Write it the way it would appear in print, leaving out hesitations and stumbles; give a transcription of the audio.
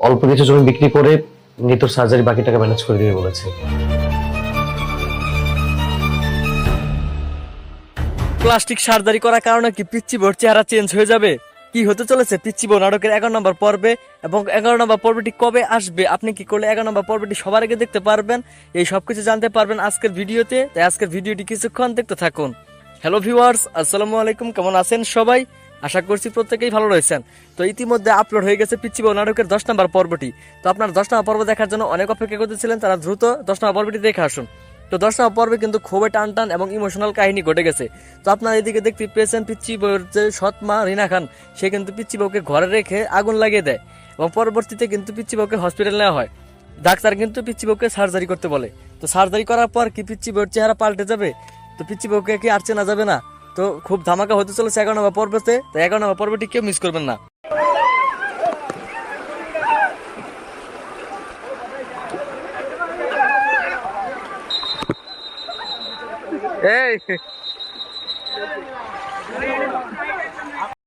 অল্প কিছু জমি বিক্রি করে নিতর সার্জারি বাকি টাকা ম্যানেজ করে দিবে বলেছে। প্লাস্টিক সার্জারি করার কারণে কি পিচ্চি বোর চেহারা চেঞ্জ হয়ে যাবে? কি হতে চলেছে পিচ্চি বউ নাটকের 11 নম্বর পর্বে, এবং 11 নম্বর পর্বটি কবে আসবে, আপনি কি করলে 11 নম্বর পর্বটি সবার আগে দেখতে পারবেন? এই সবকিছু জানতে পারবেন আজকের ভিডিওতে, তাই আজকের ভিডিওটি কিছুক্ষণ দেখতে থাকুন। হ্যালো ভিউয়ার্স, আসসালামু আলাইকুম, কেমন আছেন সবাই? আশা করছি প্রত্যেকেই ভালো রয়েছেন। তো ইতিমধ্যে আপলোড হয়ে গেছে পিচ্চি বউ নাটকের 10 নম্বর পর্বটি। তো আপনার 10 নম্বর পর্ব দেখার জন্য অনেক অপেক্ষা করতেছিলেন, তারা দ্রুত 10 নম্বর পর্বটি দেখে আসুন। তো 10 নম্বর পর্বে কিন্তু খুবই টান টান এবং ইমোশনাল কাহিনী ঘটে গেছে। তো আপনারা এদিকে দেখতে পেয়েছেন পিচ্চি বউয়ের যে সৎ মা রিনা খান, সে কিন্তু পিচ্চি বউকে ঘরে রেখে আগুন লাগিয়ে দেয়, এবং পরবর্তীতে কিন্তু পিচ্চি বউকে হসপিটাল নেওয়া হয়। ডাক্তার কিন্তু পিচ্চি বউকে সার্জারি করতে বলে। তো সার্জারি করার পর কি পিচ্চি বউয়ের চেহারা পাল্টে যাবে? তো পিচ্চি বউকে কি আর চেনা যাবে না? তো খুব ধামাকা হতে চলেছে 11 নম্বর পর্বতে, তো 11 নম্বর পর্বটি কেউ মিস করবেন না। এই